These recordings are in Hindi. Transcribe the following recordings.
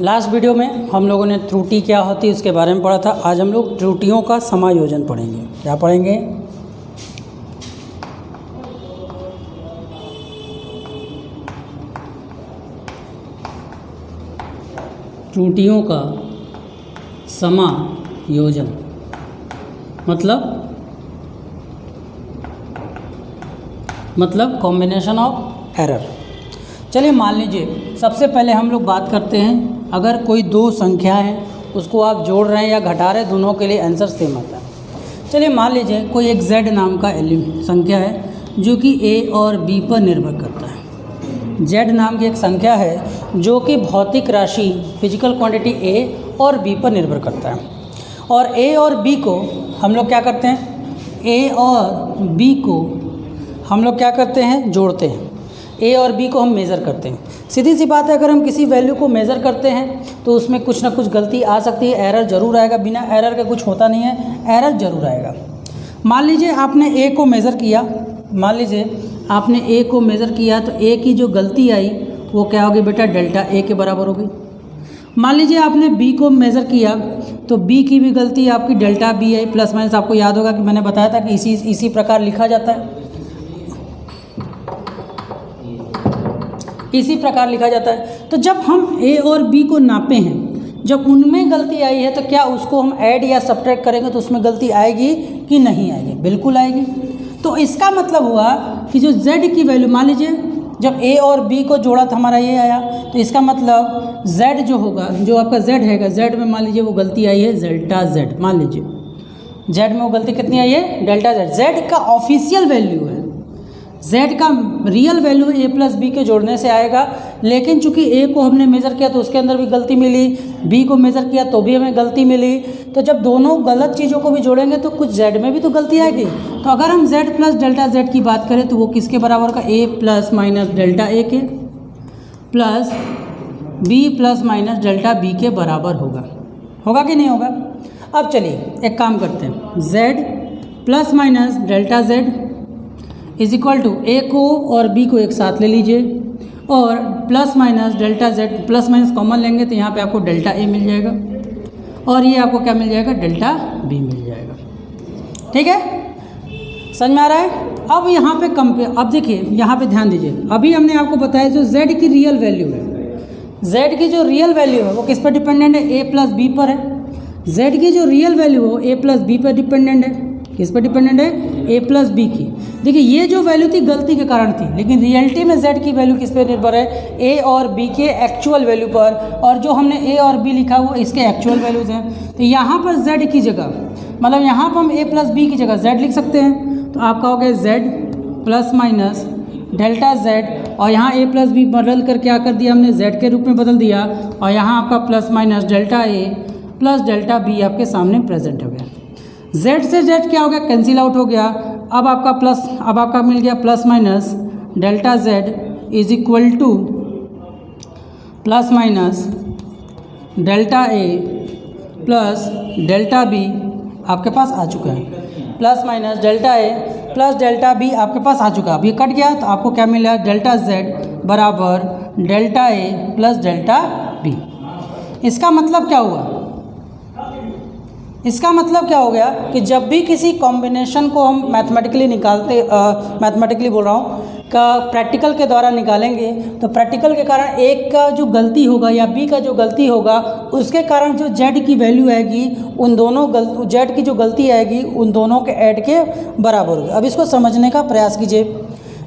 लास्ट वीडियो में हम लोगों ने त्रुटि क्या होती है उसके बारे में पढ़ा था। आज हम लोग त्रुटियों का समायोजन पढ़ेंगे। क्या पढ़ेंगे? त्रुटियों का समायोजन मतलब कॉम्बिनेशन ऑफ एरर। चलिए मान लीजिए सबसे पहले हम लोग बात करते हैं, अगर कोई दो संख्या है उसको आप जोड़ रहे हैं या घटा रहे हैं, दोनों के लिए आंसर सेम आता है। चलिए मान लीजिए कोई एक z नाम का संख्या है जो कि a और b पर निर्भर करता है। z नाम की एक संख्या है जो कि भौतिक राशि फिजिकल क्वांटिटी a और b पर निर्भर करता है। और a और b को हम लोग क्या करते हैं? a और b को हम लोग क्या करते हैं? जोड़ते हैं। a और b को हम मेज़र करते हैं। सीधी सी बात है, अगर हम किसी वैल्यू को मेज़र करते हैं तो उसमें कुछ ना कुछ गलती आ सकती है, एरर ज़रूर आएगा। बिना एरर के कुछ होता नहीं है, एरर ज़रूर आएगा। मान लीजिए आपने a को मेज़र किया, तो a की जो गलती आई वो क्या होगी बेटा? डेल्टा a के बराबर होगी। मान लीजिए आपने b को मेज़र किया तो b की भी गलती आपकी डेल्टा b आई, प्लस माइनस आपको याद होगा कि मैंने बताया था कि इसी प्रकार लिखा जाता है, इसी प्रकार लिखा जाता है। तो जब हम a और b को नापे हैं, जब उनमें गलती आई है तो क्या उसको हम ऐड या सब्ट्रैक्ट करेंगे तो उसमें गलती आएगी कि नहीं आएगी? बिल्कुल आएगी। तो इसका मतलब हुआ कि जो z की वैल्यू, मान लीजिए जब a और b को जोड़ा तो हमारा ये आया, तो इसका मतलब z जो होगा, जो आपका z हैगा, z में मान लीजिए वो गलती आई है डेल्टा z। मान लीजिए z में वो गलती कितनी आई है? Delta z। z का ऑफिशियल वैल्यू है, z का real value a plus B के जोड़ने से आएगा। लेकिन चूंकि a को हमने मेज़र किया तो उसके अंदर भी गलती मिली, b को मेज़र किया तो भी हमें गलती मिली। तो जब दोनों गलत चीज़ों को भी जोड़ेंगे तो कुछ z में भी तो गलती आएगी। तो अगर हम z प्लस डेल्टा z की बात करें तो वो किसके बराबर का? a plus minus delta a के plus b plus minus delta b के बराबर होगा कि नहीं होगा? अब चलिए एक काम करते हैं, z plus minus delta z is equal to a को और b को एक साथ ले लीजिए और plus minus delta z, plus minus common लेंगे तो यहाँ पे आपको डेल्टा a मिल जाएगा और ये आपको क्या मिल जाएगा? डेल्टा b मिल जाएगा। ठीक है, समझ में आ रहा है? अब यहाँ पे अब देखिए, यहाँ पे ध्यान दीजिए, अभी हमने आपको बताया जो z की रियल वैल्यू है, z की जो रियल वैल्यू है वो किस पर डिपेंडेंट है? a प्लस b पर है। z की जो रियल वैल्यू है a प्लस b पर डिपेंडेंट है। किस पर डिपेंडेंट है? a प्लस बी की। देखिए ये जो वैल्यू थी गलती के कारण थी, लेकिन रियलिटी में z की वैल्यू किस पर निर्भर है? a और b के एक्चुअल वैल्यू पर, और जो हमने a और b लिखा वो इसके एक्चुअल वैल्यूज़ हैं। तो यहाँ पर z की जगह, मतलब यहाँ पर हम a प्लस बी की जगह z लिख सकते हैं। तो आपका हो गया z plus minus delta z, और यहाँ a प्लस बी बदल कर क्या कर दिया हमने? z के रूप में बदल दिया, और यहाँ आपका plus minus delta a plus delta b आपके सामने प्रेजेंट हो गया। z से z क्या हो गया? कैंसिल आउट हो गया। अब आपका मिल गया plus minus delta z is equal two plus minus delta a plus delta b आपके पास आ चुका है। Plus minus delta a plus delta b आपके पास आ चुका है। अब ये कट गया तो आपको क्या मिला? डेल्टा z बराबर delta a plus delta b। इसका मतलब क्या हुआ? इसका मतलब क्या हो गया कि जब भी किसी कॉम्बिनेशन को हम मैथमेटिकली बोल रहा हूँ का प्रैक्टिकल के द्वारा निकालेंगे, तो प्रैक्टिकल के कारण एक का जो गलती होगा या बी का जो गलती होगा उसके कारण जो z की वैल्यू आएगी उन दोनों z की जो गलती आएगी उन दोनों के ऐड के बराबर होगी। अब इसको समझने का प्रयास कीजिए,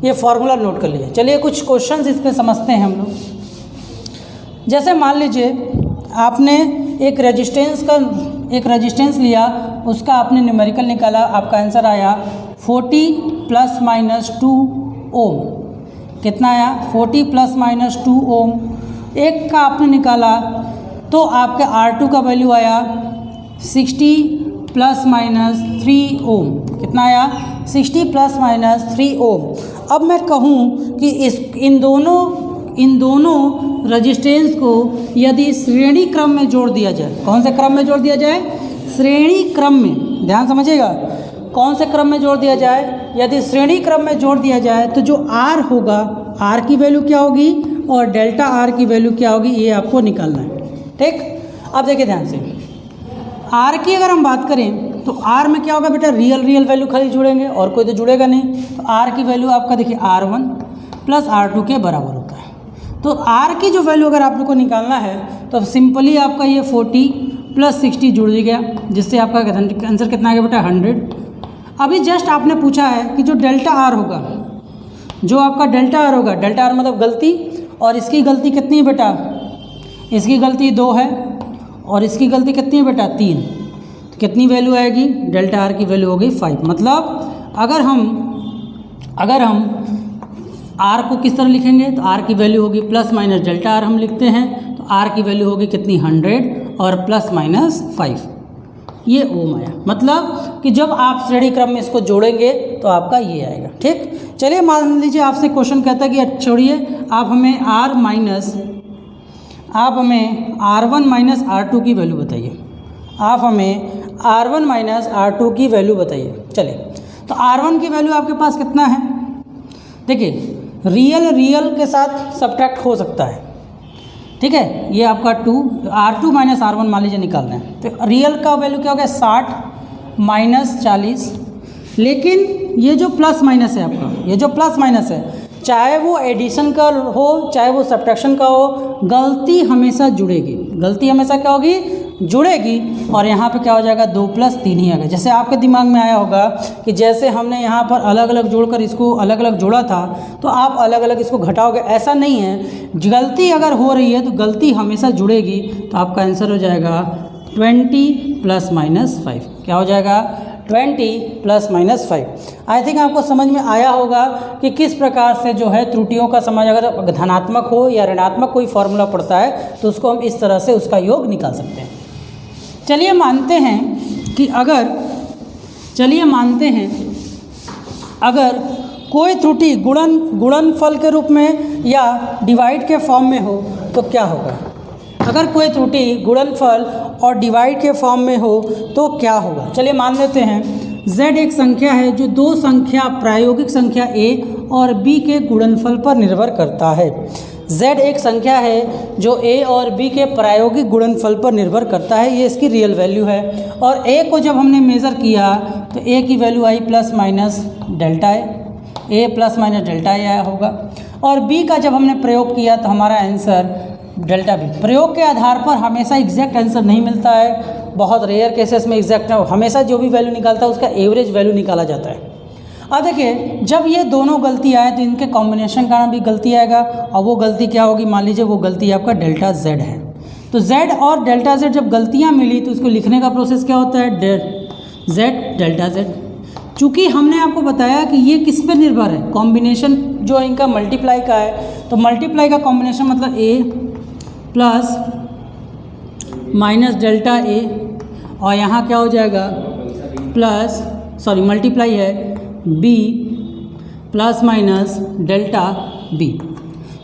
ये फार्मूला नोट कर लीजिए। चलिए कुछ क्वेश्चंस इस पर समझते हैं हम लोग। जैसे मान लीजिए आपने एक रेजिस्टेंस लिया, उसका आपने न्यूमेरिकल निकाला, आपका आंसर आया 40 प्लस माइनस 2 ओम। कितना आया? 40 प्लस माइनस 2 ओम। एक का आपने निकाला तो आपका R2 का वैल्यू आया 60 प्लस माइनस 3 ओम। कितना आया? 60 प्लस माइनस 3 ओम। अब मैं कहूँ कि इन दोनों रजिस्टेंस को यदि श्रेणी क्रम में जोड़ दिया जाए, कौन से क्रम में जोड़ दिया जाए? श्रेणी क्रम में। ध्यान समझिएगा, कौन से क्रम में जोड़ दिया जाए? यदि श्रेणी क्रम में जोड़ दिया जाए तो जो r होगा, r की वैल्यू क्या होगी और डेल्टा r की वैल्यू क्या होगी, ये आपको निकालना है। ठीक। अब देखिए ध्यान से, आर की अगर हम बात करें तो आर में क्या होगा बेटा, रियल वैल्यू खाली जुड़ेंगे और कोई तो जुड़ेगा नहीं। तो आर की वैल्यू आपका देखिए R1 प्लस R2 के बराबर होता है। तो आर की जो वैल्यू अगर आप लोग को निकालना है तो सिंपली आपका ये 40 प्लस 60 जुड़ गया, जिससे आपका आंसर कितना आ गया बेटा 100। अभी जस्ट आपने पूछा है कि जो डेल्टा आर होगा, जो आपका डेल्टा आर होगा, डेल्टा आर मतलब गलती, और इसकी गलती कितनी है बेटा, इसकी गलती 2 है और इसकी गलती कितनी है बेटा 3। तो कितनी वैल्यू आएगी, डेल्टा आर की वैल्यू होगी 5। मतलब अगर हम आर को किस तरह लिखेंगे तो आर की वैल्यू होगी प्लस माइनस डेल्टा आर हम लिखते हैं, तो आर की वैल्यू होगी कितनी 100 और प्लस माइनस 5, ये ओम आया। मतलब कि जब आप श्रेणी क्रम में इसको जोड़ेंगे तो आपका ये आएगा। ठीक, चलिए मान लीजिए आपसे क्वेश्चन कहता है कि छोड़िए आप हमें R1 माइनस R2 की वैल्यू बताइए, आप हमें R1 माइनस R2 की वैल्यू बताइए। चलिए, तो R1 की वैल्यू आपके पास कितना है, देखिए रियल के साथ सब्ट्रैक्ट हो सकता है, ठीक है। ये आपका R2 माइनस R1 मान लीजिए निकालना है, तो रियल का वैल्यू क्या हो गया 60 माइनस 40। लेकिन ये जो प्लस माइनस है आपका, ये जो प्लस माइनस है, चाहे वो एडिशन का हो चाहे वो सब्ट्रैक्शन का हो, गलती हमेशा जुड़ेगी, गलती हमेशा क्या होगी, जुड़ेगी। और यहाँ पे क्या हो जाएगा 2 प्लस 3 ही आ गया। जैसे आपके दिमाग में आया होगा कि जैसे हमने यहाँ पर अलग अलग जोड़कर इसको अलग अलग जोड़ा था तो आप अलग अलग इसको घटाओगे, ऐसा नहीं है। गलती अगर हो रही है तो गलती हमेशा जुड़ेगी, तो आपका आंसर हो जाएगा 20 प्लस माइनस 5। क्या हो जाएगा 20 प्लस माइनस 5। आई थिंक आपको समझ में आया होगा कि किस प्रकार से जो है त्रुटियों का समझ, अगर धनात्मक हो या ऋणात्मक कोई फॉर्मूला पड़ता है तो उसको हम इस तरह से उसका योग निकाल सकते हैं। चलिए मानते हैं कि अगर कोई त्रुटि गुणनफल के रूप में या डिवाइड के फॉर्म में हो तो क्या होगा। अगर कोई त्रुटि गुणनफल और डिवाइड के फॉर्म में हो तो क्या होगा। चलिए मान लेते हैं z एक संख्या है जो दो संख्या प्रायोगिक संख्या a और b के गुणनफल पर निर्भर करता है। z एक संख्या है जो a और b के प्रायोगिक गुणनफल पर निर्भर करता है, ये इसकी रियल वैल्यू है। और a को जब हमने मेज़र किया तो a की value I plus minus delta a plus minus delta आया होगा। और b का जब हमने प्रयोग किया तो हमारा आंसर डेल्टा बी। प्रयोग के आधार पर हमेशा एग्जैक्ट आंसर नहीं मिलता है, बहुत रेयर केसेस में एग्जैक्ट हमेशा जो भी वैल्यू निकालता है उसका एवरेज वैल्यू निकाला जाता है। अब देखिए जब ये दोनों गलती आए तो इनके कॉम्बिनेशन का भी गलती आएगा, और वो गलती क्या होगी, मान लीजिए वो गलती आपका डेल्टा z है। तो z और डेल्टा z जब गलतियाँ मिली तो उसको लिखने का प्रोसेस क्या होता है, z डेल्टा z। चूँकि हमने आपको बताया कि ये किस पे निर्भर है, कॉम्बिनेशन जो इनका मल्टीप्लाई का है, तो मल्टीप्लाई का कॉम्बिनेशन मतलब a plus minus delta a, और यहाँ क्या हो जाएगा मल्टीप्लाई है b plus minus delta b।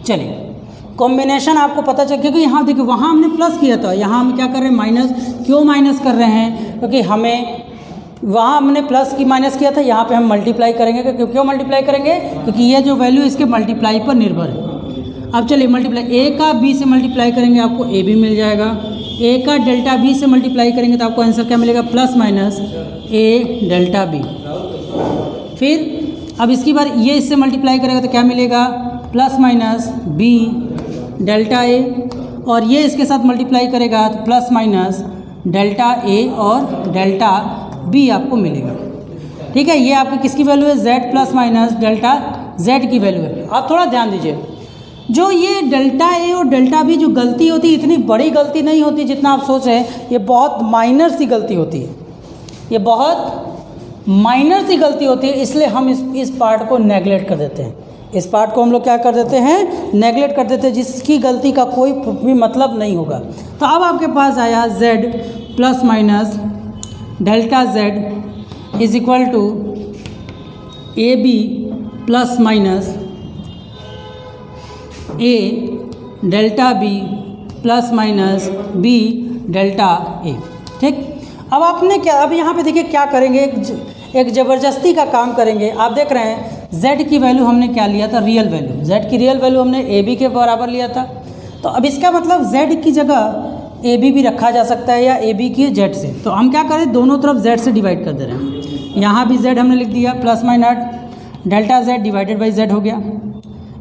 चलिए कॉम्बिनेशन आपको पता चल, क्योंकि यहाँ देखिए वहाँ हमने प्लस किया था, यहाँ हम क्या कर रहे हैं माइनस। क्यों माइनस कर रहे हैं, क्योंकि हमें वहाँ हमने प्लस की माइनस किया था, यहाँ पे हम मल्टीप्लाई करेंगे। क्यों मल्टीप्लाई करेंगे, क्योंकि ये जो वैल्यू इसके मल्टीप्लाई पर निर्भर है। अब चलिए मल्टीप्लाई a का b से मल्टीप्लाई करेंगे आपको a भी मिल जाएगा, a का डेल्टा b से मल्टीप्लाई करेंगे तो आपको आंसर क्या मिलेगा, plus minus a delta b। फिर अब इसकी बार ये इससे मल्टीप्लाई करेगा तो क्या मिलेगा, plus minus b delta a, और ये इसके साथ मल्टीप्लाई करेगा तो प्लस माइनस डेल्टा a और डेल्टा b आपको मिलेगा। ठीक है, ये आपकी किसकी वैल्यू है, z plus minus delta z की वैल्यू है। आप थोड़ा ध्यान दीजिए, जो ये डेल्टा ए और डेल्टा बी जो गलती होती है इतनी बड़ी गलती नहीं होती जितना आप सोच रहे हैं, ये बहुत माइनर सी गलती होती है, ये बहुत माइनर सी गलती होती है। इसलिए हम इस पार्ट को नेगलेक्ट कर देते हैं, इस पार्ट को हम लोग क्या कर देते हैं, नेगलेक्ट कर देते हैं, जिसकी गलती का कोई भी मतलब नहीं होगा। तो अब आपके पास आया z plus minus delta z is equal to A B plus minus a delta b plus minus b delta a। ठीक, अब आपने क्या, अब यहाँ पे देखिए क्या करेंगे, एक ज़बरदस्ती का काम करेंगे। आप देख रहे हैं z की वैल्यू हमने क्या लिया था, रियल वैल्यू, z की रियल वैल्यू हमने a b के बराबर लिया था। तो अब इसका मतलब z की जगह ए बी भी रखा जा सकता है या ए बी की जेड से। तो हम क्या करें, दोनों तरफ जेड से डिवाइड कर दे रहे हैं। यहाँ भी जेड हमने लिख दिया plus minus delta Z divided by Z हो गया,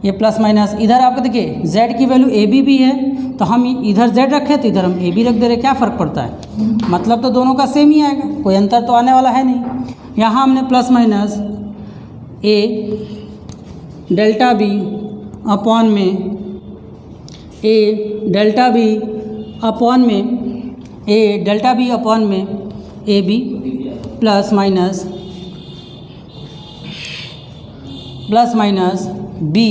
ये प्लस माइनस। इधर आपको देखिए जेड की वैल्यू ए बी भी है, तो हम इधर जेड रखे तो इधर हम ए बी रख दे रहे, क्या फ़र्क पड़ता है, मतलब तो दोनों का सेम ही आएगा, कोई अंतर तो आने वाला है नहीं। यहाँ हमने प्लस माइनस ए डेल्टा बी अपॉन में ए डेल्टा बी अपॉन में ए डेल्टा बी अपॉन में A B plus minus B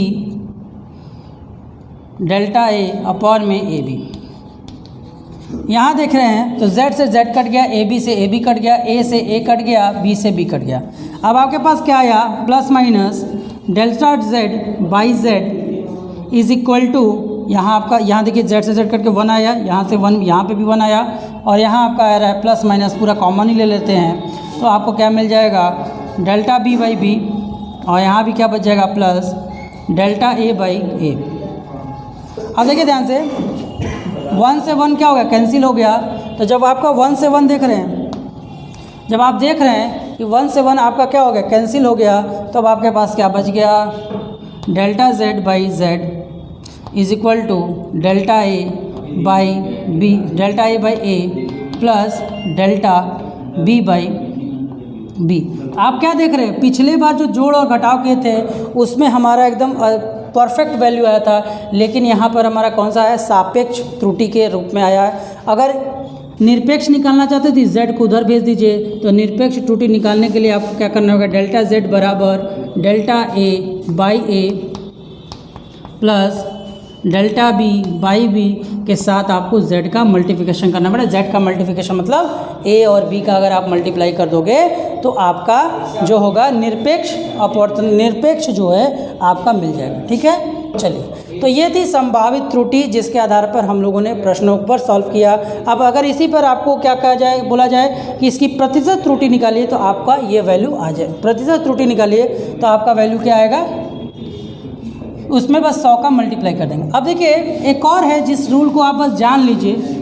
delta A upon में ए बी। यहाँ देख रहे हैं तो z से z कट गया, ए बी से ए बी कट गया, a से a कट गया, b से b कट गया। अब आपके पास क्या आया, plus minus delta z by z is equal to, यहाँ आपका यहाँ देखिए z से z कट के 1 आया, यहाँ से 1 यहाँ पे भी 1 आया, और यहाँ आपका आ रहा है प्लस माइनस, पूरा कॉमन ही ले लेते हैं, तो आपको क्या मिल जाएगा डेल्टा b बाई b, और यहाँ भी क्या बच जाएगा plus delta a by a। अब देखिए ध्यान से 1 से 1 क्या हो गया, कैंसिल हो गया। तो जब आपका 1 से 1 देख रहे हैं, जब आप देख रहे हैं कि 1 से 1 आपका क्या हो गया, कैंसिल हो गया, तो अब आपके पास क्या बच गया, delta z by z is equal to delta a by b, delta a by a plus delta b by b। आप क्या देख रहे हैं, पिछले बार जो जोड़ और घटाव किए थे उसमें हमारा एकदम परफेक्ट वैल्यू आया था, लेकिन यहाँ पर हमारा कौन सा है, सापेक्ष त्रुटि के रूप में आया है। अगर निरपेक्ष निकालना चाहते थे z को उधर भेज दीजिए, तो निरपेक्ष त्रुटि निकालने के लिए आपको क्या करना होगा, डेल्टा z बराबर delta a by a plus delta b by b के साथ आपको z का मल्टीप्लिकेशन करना पड़ेगा। z का मल्टीप्लिकेशन मतलब a और b का अगर आप मल्टीप्लाई कर दोगे तो आपका जो होगा निरपेक्ष जो है आपका मिल जाएगा। ठीक है, चलिए, तो ये थी संभावित त्रुटि जिसके आधार पर हम लोगों ने प्रश्नों पर सॉल्व किया। अब अगर इसी पर आपको क्या कहा जाए, बोला जाए कि इसकी प्रतिशत त्रुटि निकालिए, तो आपका ये वैल्यू आ जाए। प्रतिशत त्रुटि निकालिए तो आपका वैल्यू क्या आएगा, उसमें बस 100 का मल्टीप्लाई कर देंगे। अब देखिए एक और है जिस रूल को आप बस जान लीजिए।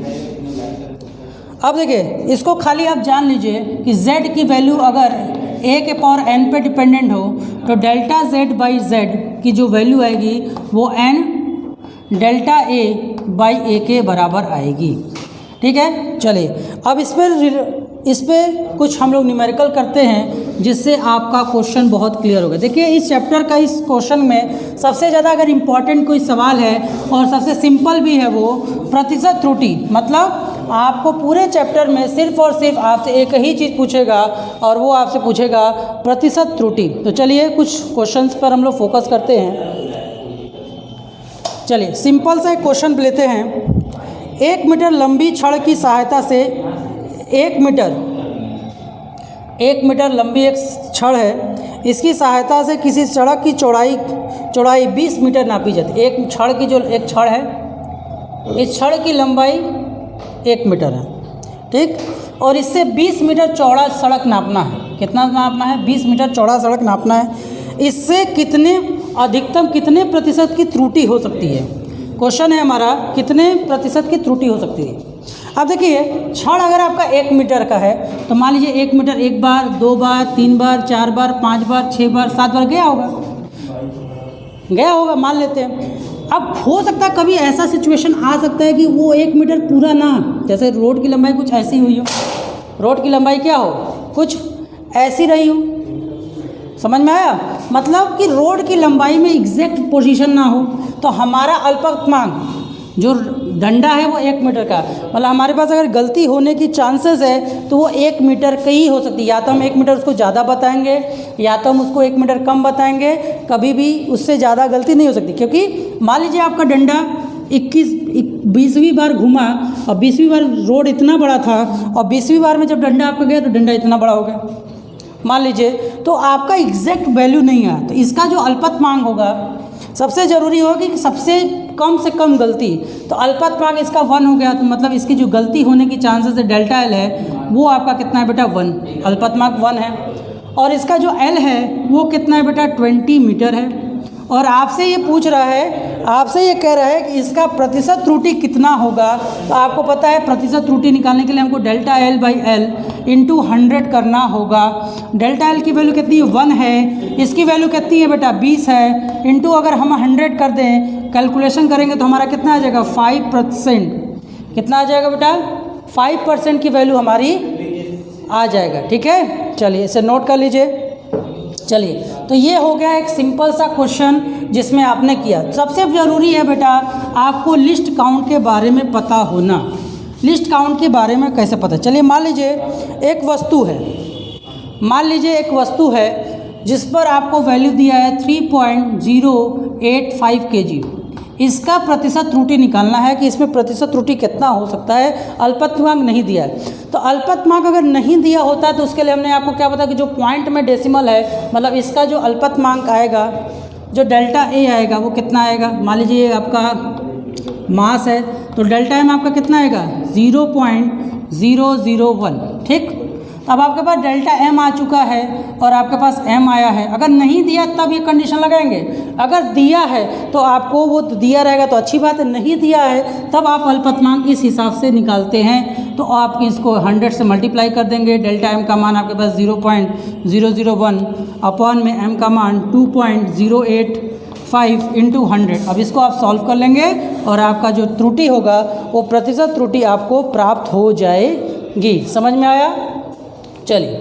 अब देखिए इसको खाली आप जान लीजिए कि z की वैल्यू अगर a के पावर n पे डिपेंडेंट हो, तो डेल्टा z बाई z की जो वैल्यू आएगी वो n delta a by a के बराबर आएगी। ठीक है, चलिए अब इस पर कुछ हम लोग न्यूमेरिकल करते हैं जिससे आपका क्वेश्चन बहुत क्लियर होगा। देखिए इस चैप्टर का इस क्वेश्चन में सबसे ज़्यादा अगर इम्पॉर्टेंट कोई सवाल है और सबसे सिंपल भी है वो प्रतिशत त्रुटि। मतलब आपको पूरे चैप्टर में सिर्फ और सिर्फ आपसे एक ही चीज़ पूछेगा और वो आपसे पूछेगा प्रतिशत त्रुटि। तो चलिए कुछ क्वेश्चंस पर हम लोग फोकस करते हैं। चलिए सिंपल सा एक क्वेश्चन लेते हैं। 1 मीटर लंबी छड़ की सहायता से 1 मीटर लंबी एक छड़ है, इसकी सहायता से किसी सड़क की चौड़ाई 20 मीटर नापी जाती है। एक छड़ है, इस छड़ की लंबाई 1 मीटर है, ठीक, और इससे 20 मीटर चौड़ा सड़क नापना है। कितना नापना है, 20 मीटर चौड़ा सड़क नापना है। इससे अधिकतम कितने प्रतिशत की त्रुटि हो सकती है। क्वेश्चन है हमारा कितने प्रतिशत की त्रुटि हो सकती है। अब देखिए छड़ अगर आपका 1 मीटर का है तो मान लीजिए 1 मीटर 1 बार, 2 बार, 3 बार, 4 बार, 5 बार, 6 बार, 7 बार गया होगा मान लेते हैं। अब हो सकता है कभी ऐसा सिचुएशन आ सकता है कि वो 1 मीटर पूरा ना, जैसे रोड की लंबाई कुछ ऐसी हुई हो, रोड की लंबाई क्या हो, कुछ ऐसी रही हो, समझ में आया। मतलब कि रोड की लंबाई में एग्जैक्ट पोजीशन ना हो, तो हमारा अल्पतमांक जो डंडा है वो 1 मीटर का, मतलब हमारे पास अगर गलती होने की चांसेस है तो वो 1 मीटर की ही हो सकती है। या तो हम 1 मीटर उसको ज़्यादा बताएंगे या तो हम उसको 1 मीटर कम बताएंगे, कभी भी उससे ज़्यादा गलती नहीं हो सकती। क्योंकि मान लीजिए आपका डंडा 20वीं बार घूमा और 20वीं बार रोड इतना बड़ा था और 20वीं बार में जब डंडा आपका गया तो डंडा इतना बड़ा हो गया मान लीजिए, तो आपका एग्जैक्ट वैल्यू नहीं आया। तो इसका जो अल्पतमांक होगा सबसे ज़रूरी होगा कि सबसे कम से कम गलती, तो अल्पतमांक इसका 1 हो गया, तो मतलब इसकी जो गलती होने की चांसेस है डेल्टा एल है वो आपका कितना है बेटा 1, अल्पतमांक 1 है। और इसका जो एल है वो कितना है बेटा 20 मीटर है। और आपसे ये पूछ रहा है आपसे ये कह रहा है कि इसका प्रतिशत त्रुटि कितना होगा। तो आपको पता है प्रतिशत त्रुटि निकालने के लिए हमको delta L by L into 100 करना होगा। डेल्टा एल की वैल्यू कितनी है 1 है, इसकी वैल्यू कितनी है बेटा 20 है, इंटू अगर हम 100 कर दें कैलकुलेशन करेंगे तो हमारा कितना आ जाएगा 5%। कितना आ जाएगा बेटा 5% की वैल्यू हमारी आ जाएगा। ठीक है, चलिए इसे नोट कर लीजिए। चलिए तो ये हो गया एक सिंपल सा क्वेश्चन जिसमें आपने किया। सबसे ज़रूरी है बेटा आपको लिस्ट काउंट के बारे में पता होना। लिस्ट काउंट के बारे में कैसे पता, चलिए मान लीजिए एक वस्तु है, मान लीजिए एक वस्तु है जिस पर आपको वैल्यू दिया है 3.085 kg। इसका प्रतिशत त्रुटि निकालना है कि इसमें प्रतिशत त्रुटि कितना हो सकता है। अल्पतमांक नहीं दिया है, तो अल्पतमांक अगर नहीं दिया होता तो उसके लिए हमने आपको क्या बताया कि जो पॉइंट में डेसिमल है, मतलब इसका जो अल्पतमांक आएगा, जो डेल्टा ए आएगा वो कितना आएगा। मान लीजिए आपका मास है तो डेल्टा एम आपका कितना आएगा 0.001। ठीक, अब आपके पास डेल्टा एम आ चुका है और आपके पास एम आया है। अगर नहीं दिया तब ये कंडीशन लगाएंगे, अगर दिया है तो आपको वो दिया रहेगा तो अच्छी बात है, नहीं दिया है तब आप अल्पतमांक इस हिसाब से निकालते हैं। तो आप इसको 100 से मल्टीप्लाई कर देंगे। डेल्टा एम का मान आपके पास 0.001 अपॉन में एम का मान 2.085 इंटू 100। अब इसको आप सॉल्व कर लेंगे और आपका जो त्रुटि होगा वो प्रतिशत त्रुटि आपको प्राप्त हो जाएगी। समझ में आया। चलिए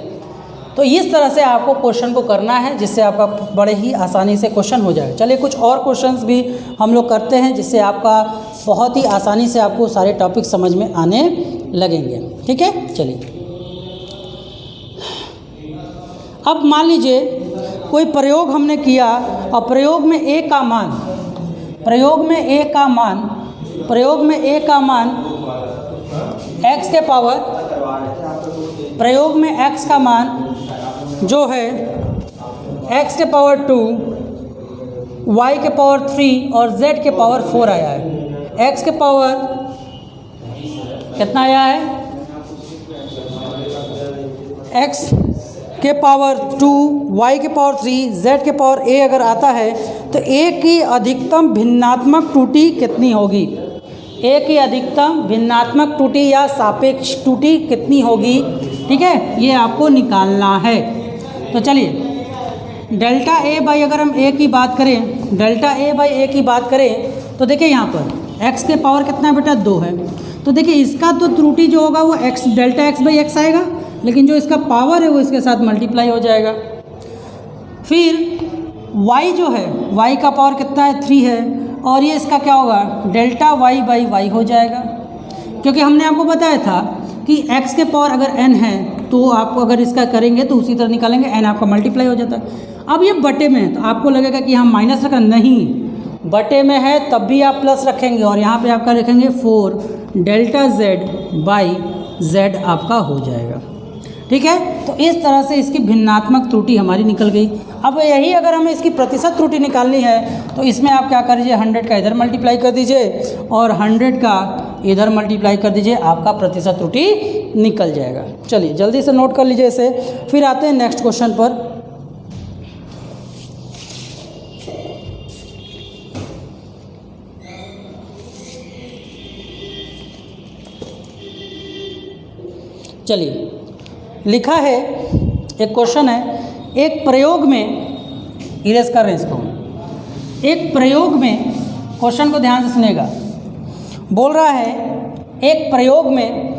तो इस तरह से आपको क्वेश्चन को करना है जिससे आपका बड़े ही आसानी से क्वेश्चन हो जाएगा। चलिए कुछ और क्वेश्चंस भी हम लोग करते हैं जिससे आपका बहुत ही आसानी से आपको सारे टॉपिक समझ में आने लगेंगे। ठीक है, चलिए अब मान लीजिए कोई प्रयोग हमने किया और प्रयोग में a का मान x के पावर, प्रयोग में x का मान जो है x के पावर 2, y के पावर 3 और z के पावर 4 आया है। x के पावर कितना आया है, x के पावर 2, y के पावर 3, z के पावर a अगर आता है तो a की अधिकतम भिन्नात्मक त्रुटि कितनी होगी। a की अधिकतम भिन्नात्मक त्रुटि या सापेक्ष त्रुटि कितनी होगी। ठीक है, ये आपको निकालना है। तो चलिए डेल्टा ए बाई, अगर हम a की बात करें, डेल्टा ए बाई a की बात करें तो देखिए यहाँ पर x के पावर कितना बेटा 2 है। तो देखिए इसका तो त्रुटि जो होगा वो x delta x by x आएगा, लेकिन जो इसका पावर है वो इसके साथ मल्टीप्लाई हो जाएगा। फिर y जो है, y का पावर कितना है 3 है और ये इसका क्या होगा डेल्टा y बाई y हो जाएगा, क्योंकि हमने आपको बताया था कि x के पावर अगर n है तो आप अगर इसका करेंगे तो उसी तरह निकालेंगे, n आपका मल्टीप्लाई हो जाता है। अब ये बटे में है तो आपको लगेगा कि हम माइनस रखा, नहीं बटे में है तब भी आप प्लस रखेंगे और यहाँ पे आपका रखेंगे 4 डेल्टा z बाई z आपका हो जाएगा। ठीक है, तो इस तरह से इसकी भिन्नात्मक त्रुटि हमारी निकल गई। अब यही अगर हमें इसकी प्रतिशत त्रुटि निकालनी है तो इसमें आप क्या कर दीजिए 100 का इधर मल्टीप्लाई कर दीजिए और 100 का इधर मल्टीप्लाई कर दीजिए, आपका प्रतिशत त्रुटि निकल जाएगा। चलिए जल्दी से नोट कर लीजिए इसे, फिर आते हैं नेक्स्ट क्वेश्चन पर। चलिए लिखा है, एक क्वेश्चन है, एक प्रयोग में, इरेज कर रहे हैं इसको, एक प्रयोग में, क्वेश्चन को ध्यान से सुनेगा, बोल रहा है एक प्रयोग में,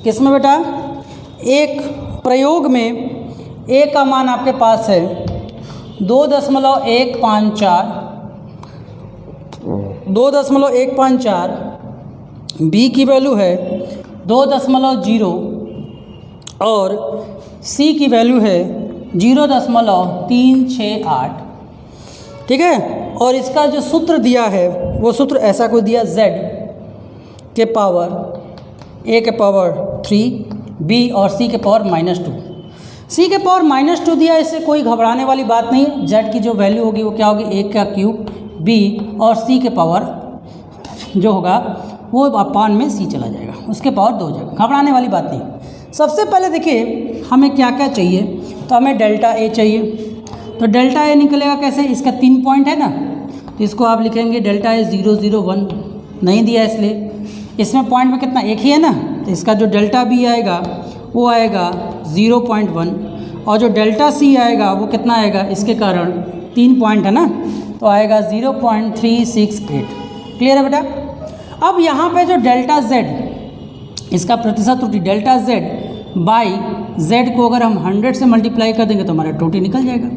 किसमें बेटा, एक प्रयोग में a का मान आपके पास है 2.154, b की वैल्यू है 2.0 और c की वैल्यू है 0.368। ठीक है, और इसका जो सूत्र दिया है वो सूत्र ऐसा कोई दिया, z के पावर a के पावर 3, b और c के पावर -2। c के पावर -2 दिया, इससे कोई घबराने वाली बात नहीं। z की जो वैल्यू होगी वो क्या होगी 1 का क्यूब, b और c के पावर जो होगा वो अपान में c चला जाएगा, उसके पावर 2 जाएगा, घबराने वाली बात नहीं। सबसे पहले देखिए हमें क्या क्या चाहिए, तो हमें डेल्टा ए चाहिए। तो डेल्टा ए निकलेगा कैसे, इसका 3 पॉइंट है ना, तो इसको आप लिखेंगे डेल्टा ए 0 0 1 नहीं दिया इसलिए इसमें पॉइंट में कितना एक ही है ना, तो इसका जो डेल्टा बी आएगा वो आएगा 0.1 और जो डेल्टा सी आएगा वो कितना आएगा, इसके कारण 3 पॉइंट है ना, तो आएगा 0.368। क्लियर है बेटा। अब यहाँ पे जो डेल्टा जेड इसका प्रतिशत त्रुटि डेल्टा जेड बाई जेड को अगर हम 100 से मल्टीप्लाई कर देंगे तो हमारा त्रुटि निकल जाएगा।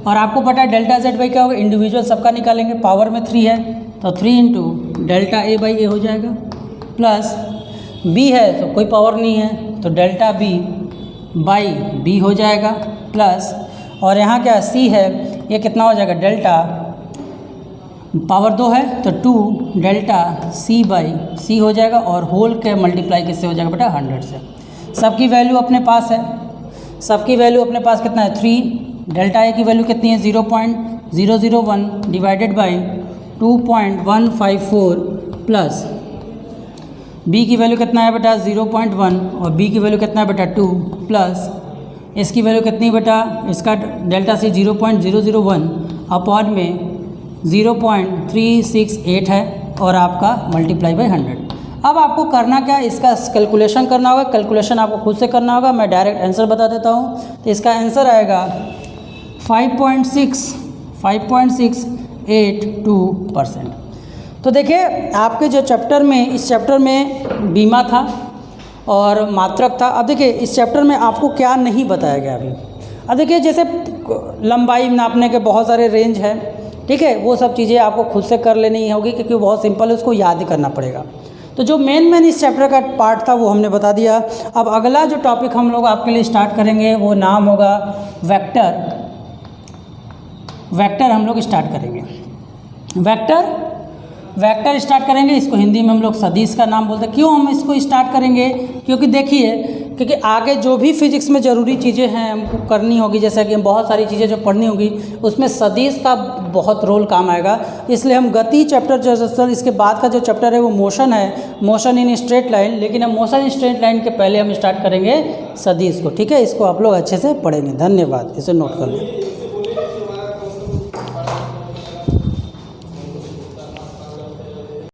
और आपको पता है डेल्टा जेड बाई क्या होगा, इंडिविजुअल सबका निकालेंगे, पावर में 3 है तो 3 इंटू डेल्टा ए बाई ए हो जाएगा, प्लस बी है तो कोई पावर नहीं है तो डेल्टा बी बाई बी हो जाएगा, प्लस और यहाँ क्या सी है ये कितना हो जाएगा, डेल्टा पावर 2 है तो 2 डेल्टा सी बाई सी हो जाएगा और होल के मल्टीप्लाई किससे हो जाएगा बेटा 100 से। सबकी वैल्यू अपने पास है, सबकी वैल्यू अपने पास कितना है 3, डेल्टा ए की वैल्यू कितनी है 0.001 डिवाइडेड बाई 2.154 प्लस बी की वैल्यू कितना है बेटा 0.1 और बी की वैल्यू कितना है बेटा 2 प्लस इसकी वैल्यू कितनी बेटा, इसका डेल्टा सी 0.001 अपॉन में 0.368 है और आपका मल्टीप्लाई बाई 100। अब आपको करना क्या है, इसका कैलकुलेशन करना होगा, कैलकुलेशन आपको खुद से करना होगा, मैं डायरेक्ट आंसर बता देता हूँ। तो इसका आंसर आएगा 5.682%। तो देखिए आपके जो चैप्टर में, इस चैप्टर में बीमा था और मात्रक था। अब देखिए इस चैप्टर में आपको क्या नहीं बताया गया अभी। अब देखिए जैसे लंबाई नापने के बहुत सारे रेंज है, ठीक है, वो सब चीज़ें आपको खुद से कर लेनी होगी क्योंकि बहुत सिंपल है, उसको याद ही करना पड़ेगा। तो जो मेन इस चैप्टर का पार्ट था वो हमने बता दिया। अब अगला जो टॉपिक हम लोग आपके लिए स्टार्ट करेंगे वो नाम होगा वेक्टर। वेक्टर हम लोग स्टार्ट करेंगे, वेक्टर स्टार्ट करेंगे। इसको हिंदी में हम लोग सदिश का नाम बोलते हैं। क्यों हम इसको स्टार्ट करेंगे, क्योंकि देखिए क्योंकि आगे जो भी फिजिक्स में ज़रूरी चीज़ें हैं हमको करनी होगी, जैसा कि हम बहुत सारी चीज़ें जो पढ़नी होगी उसमें सदिश का बहुत रोल काम आएगा। इसलिए हम गति चैप्टर जो इसके बाद का जो चैप्टर है वो मोशन है, मोशन इन स्ट्रेट लाइन, लेकिन हम मोशन इन स्ट्रेट लाइन के पहले हम स्टार्ट करेंगे सदिश को। ठीक है, इसको आप लोग अच्छे से पढ़ेंगे। धन्यवाद, इसे नोट कर लें।